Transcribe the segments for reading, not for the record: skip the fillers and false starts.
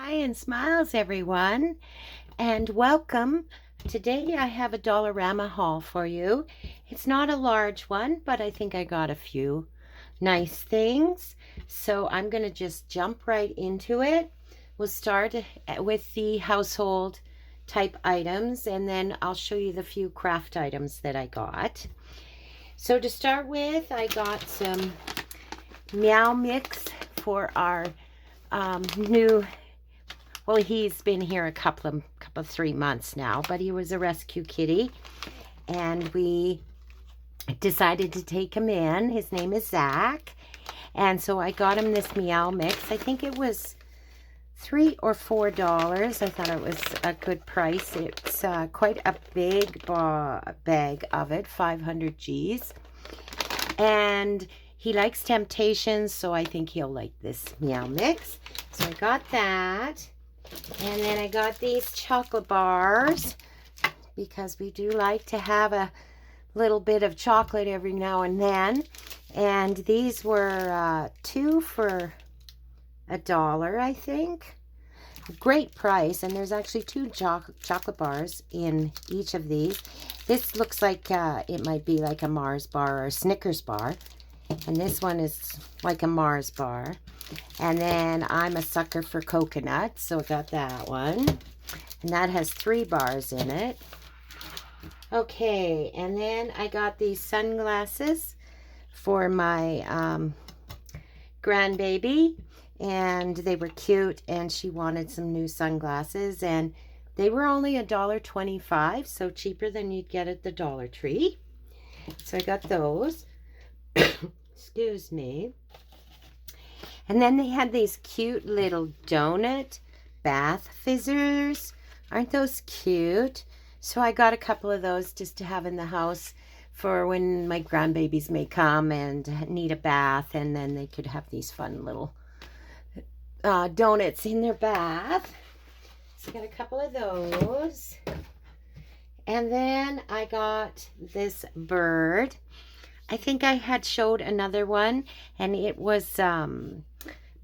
Hi and smiles everyone, and welcome. Today I have a Dollarama haul for you. It's not a large one, but I think I got a few nice things. So I'm going to just jump right into it. We'll start with the household type items, and then I'll show you the few craft items that I got. So to start with, I got some Meow mix for our new, well, he's been here a couple of 3 months now, but he was a rescue kitty, and we decided to take him in. His name is Zach, and so I got him this Meow mix. I think it was $3 or $4. I thought it was a good price. It's quite a big bag of it, 500 G's, and he likes Temptations, so I think he'll like this Meow mix. So I got that. And then I got these chocolate bars because we do like to have a little bit of chocolate every now and then. And these were 2 for $1, I think. Great price. And there's actually 2 chocolate bars in each of these. This looks like it might be like a Mars bar or a Snickers bar. And this one is like a Mars bar. And then I'm a sucker for coconut, so I got that one. And that has 3 bars in it. Okay, and then I got these sunglasses for my grandbaby. And they were cute, and she wanted some new sunglasses. And they were only $1.25, so cheaper than you'd get at the Dollar Tree. So I got those. Excuse me. And then they had these cute little donut bath fizzers. Aren't those cute? So I got a couple of those just to have in the house for when my grandbabies may come and need a bath, and then they could have these fun little donuts in their bath. So I got a couple of those. And then I got this bird. I think I had showed another one, and it was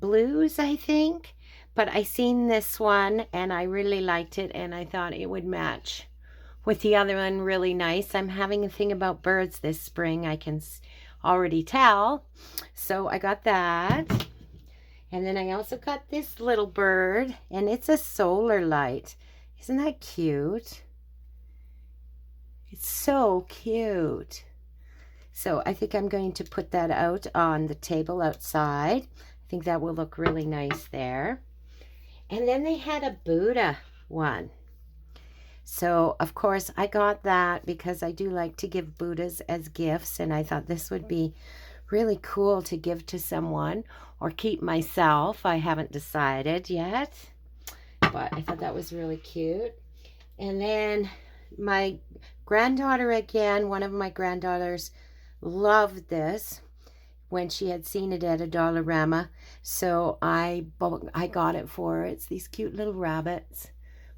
blues, I think. But I seen this one, and I really liked it, and I thought it would match with the other one really nice. I'm having a thing about birds this spring, I can already tell. So I got that. And then I also got this little bird, and it's a solar light. Isn't that cute? It's so cute. So I think I'm going to put that out on the table outside. I think that will look really nice there. And then they had a Buddha one. So, of course, I got that because I do like to give Buddhas as gifts. And I thought this would be really cool to give to someone or keep myself. I haven't decided yet. But I thought that was really cute. And then my granddaughter again, one of my granddaughters, loved this when she had seen it at a Dollarama, so I got it for her. It's these cute little rabbits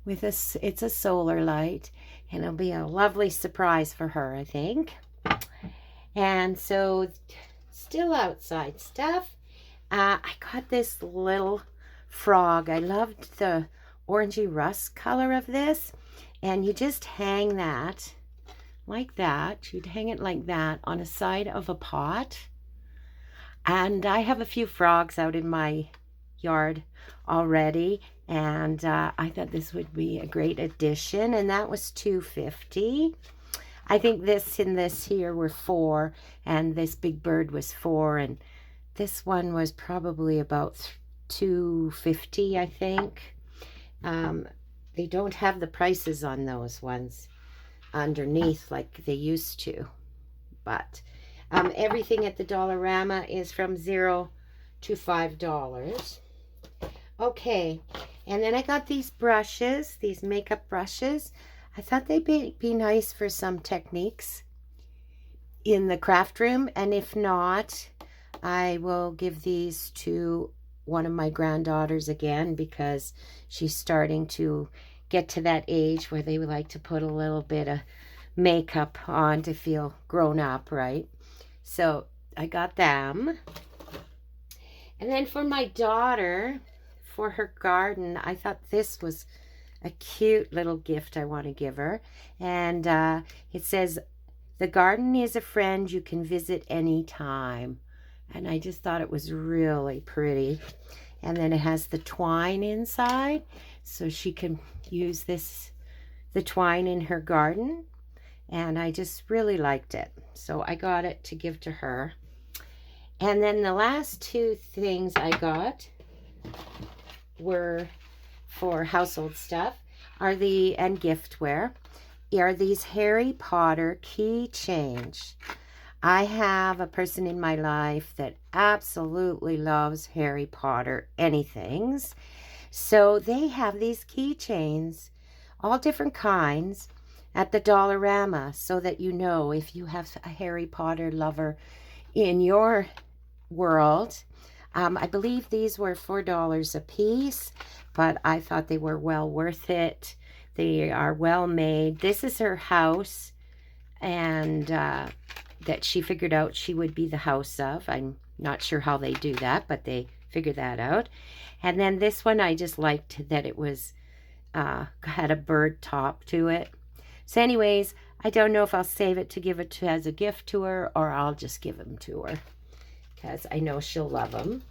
with it's a solar light, and it'll be a lovely surprise for her, I think. And so, still outside stuff. I got this little frog. I loved the orangey rust color of this, and you just hang that like that. You'd hang it like that on a side of a pot. And I have a few frogs out in my yard already, and I thought this would be a great addition, and that was $2.50. I think this and this here were $4, and this big bird was $4, and this one was probably about $2.50, I think. They don't have the prices on those ones underneath like they used to, but everything at the Dollarama is from $0 to $5. Okay, and then I got these brushes, these makeup brushes. I thought they'd be nice for some techniques in the craft room, and if not, I will give these to one of my granddaughters again because she's starting to get to that age where they would like to put a little bit of makeup on to feel grown up, right? So I got them. And then for my daughter, for her garden, I thought this was a cute little gift I want to give her. And it says, "The garden is a friend you can visit anytime." And I just thought it was really pretty. And then it has the twine inside, so she can use the twine in her garden. And I just really liked it. So I got it to give to her. And then the last two things I got were for household stuff and giftware are these Harry Potter keychains. I have a person in my life that absolutely loves Harry Potter anythings. So they have these keychains, all different kinds, at the Dollarama, so that you know if you have a Harry Potter lover in your world. I believe these were $4 a piece, but I thought they were well worth it. They are well made. This is her house, and that she figured out she would be the house of. I'm not sure how they do that, but they figured that out. And then this one, I just liked that it was had a bird top to it. So anyways, I don't know if I'll save it to give it to as a gift to her, or I'll just give them to her, because I know she'll love them.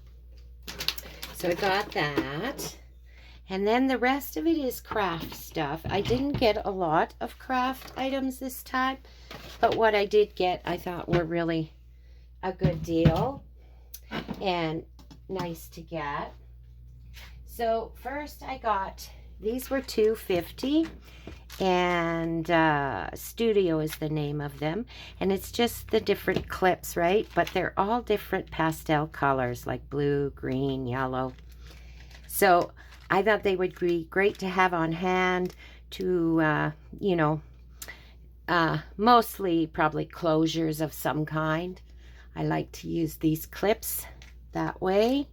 So I got that. And then the rest of it is craft stuff. I didn't get a lot of craft items this time, but what I did get, I thought were really a good deal and nice to get. So first I got, these were $2.50, and Studio is the name of them, and it's just the different clips, right? But they're all different pastel colors, like blue, green, yellow. So I thought they would be great to have on hand to, you know, mostly probably closures of some kind. I like to use these clips that way.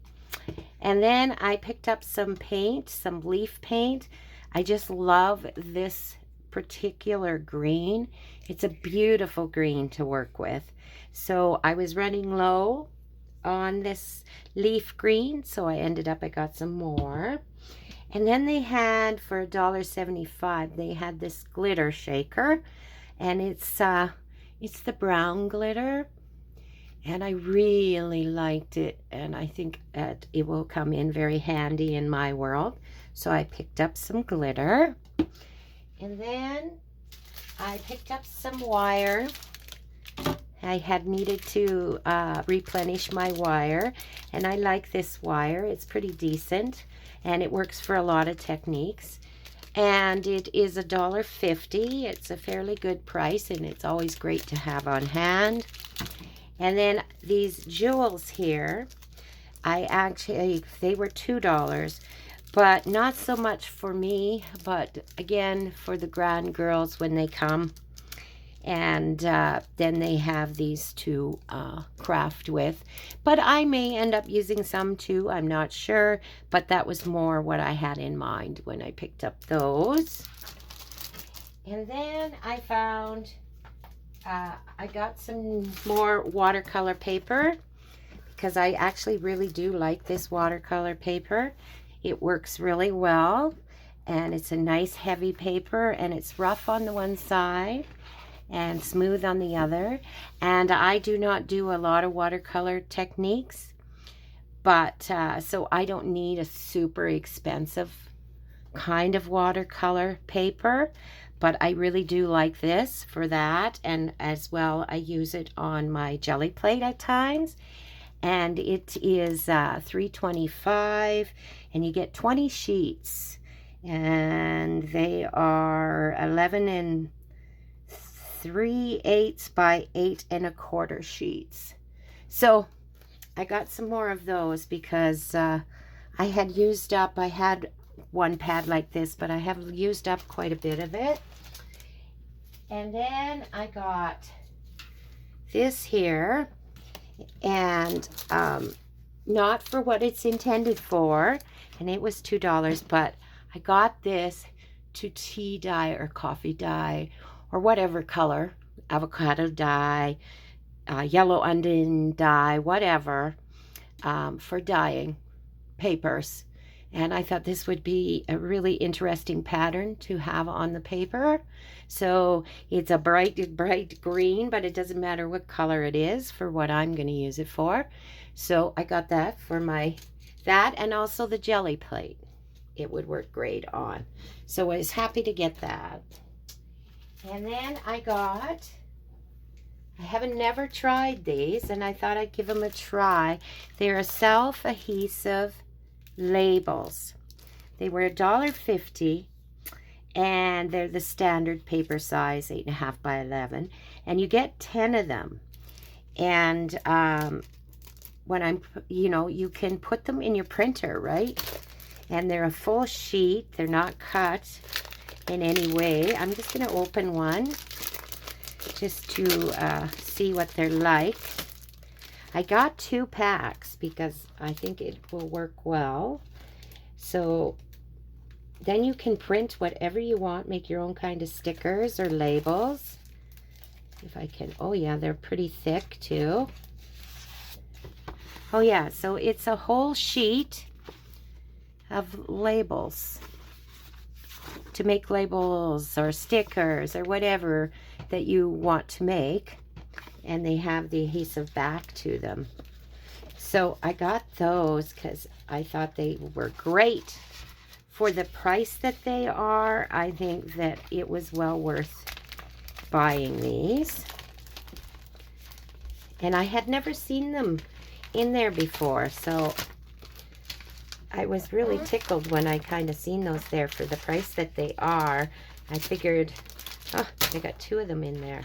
And then I picked up some paint, some leaf paint. I just love this particular green. It's a beautiful green to work with. So I was running low on this leaf green, so I got some more. And then they had, for $1.75, they had this glitter shaker, and it's the brown glitter, and I really liked it, and I think that it will come in very handy in my world. So I picked up some glitter, and then I picked up some wire. I had needed to replenish my wire, and I like this wire. It's pretty decent, and it works for a lot of techniques. And it is $1.50. It's a fairly good price, and it's always great to have on hand. And then these jewels here, they were $2, but not so much for me, but again for the grand girls when they come. And then they have these to craft with. But I may end up using some too, I'm not sure. But that was more what I had in mind when I picked up those. And then I found, I got some more watercolor paper, because I actually really do like this watercolor paper. It works really well, and it's a nice heavy paper, and it's rough on the one side and smooth on the other. And I do not do a lot of watercolor techniques, but so I don't need a super expensive kind of watercolor paper, but I really do like this for that. And as well, I use it on my jelly plate at times, and it is $3.25, and you get 20 sheets, and they are 11 3/8 by 8 1/4 sheets. So I got some more of those because I had used up, I had one pad like this, but I have used up quite a bit of it. And then I got this here, and not for what it's intended for, and it was $2, but I got this to tea dye or coffee dye or whatever color, avocado dye, yellow onion dye, whatever, for dyeing papers. And I thought this would be a really interesting pattern to have on the paper. So it's a bright green, but it doesn't matter what color it is for what I'm going to use it for. So I got that for that, and also the jelly plate. It would work great on. So I was happy to get that. And then I haven't never tried these, and I thought I'd give them a try. They're a self-adhesive labels. They were $1.50, and they're the standard paper size, 8.5 by 11, and you get 10 of them. And when you can put them in your printer, right? And they're a full sheet. They're not cut in any way. I'm just going to open one just to see what they're like. I got 2 packs because I think it will work well. So then you can print whatever you want, make your own kind of stickers or labels. If I can, oh yeah, they're pretty thick too. Oh yeah, so it's a whole sheet of labels to make labels or stickers or whatever that you want to make. And they have the adhesive back to them. So I got those because I thought they were great. For the price that they are, I think that it was well worth buying these. And I had never seen them in there before, so I was really tickled when I kind of seen those there for the price that they are. I figured, oh, I got 2 of them in there.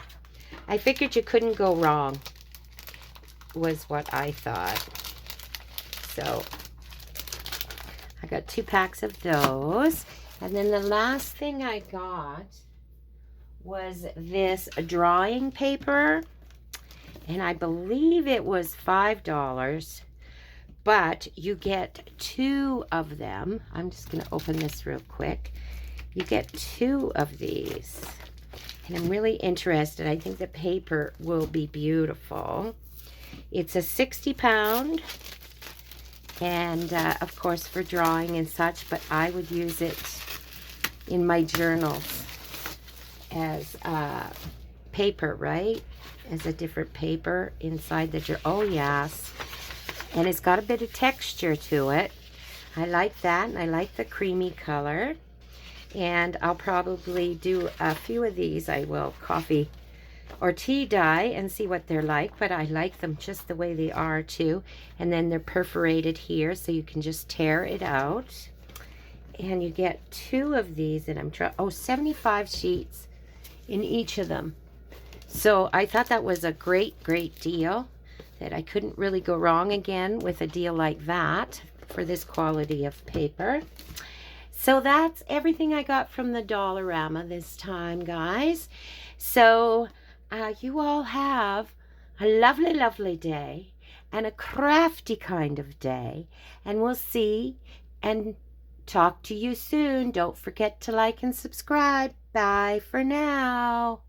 I figured you couldn't go wrong, was what I thought. So I got 2 packs of those. And then the last thing I got was this drawing paper. And I believe it was $5. But you get 2 of them. I'm just going to open this real quick. You get 2 of these. And I'm really interested. I think the paper will be beautiful. It's a 60-pound. And, of course, for drawing and such. But I would use it in my journals as paper, right? As a different paper inside the journal. Oh, yes. And it's got a bit of texture to it. I like that. And I like the creamy color. And I'll probably do a few of these. I will coffee or tea dye and see what they're like. But I like them just the way they are too. And then they're perforated here so you can just tear it out. And you get 2 of these. And I'm trying, 75 sheets in each of them. So I thought that was a great deal. That I couldn't really go wrong again with a deal like that for this quality of paper. So that's everything I got from the Dollarama this time, guys. So you all have a lovely day and a crafty kind of day. And we'll see and talk to you soon. Don't forget to like and subscribe. Bye for now.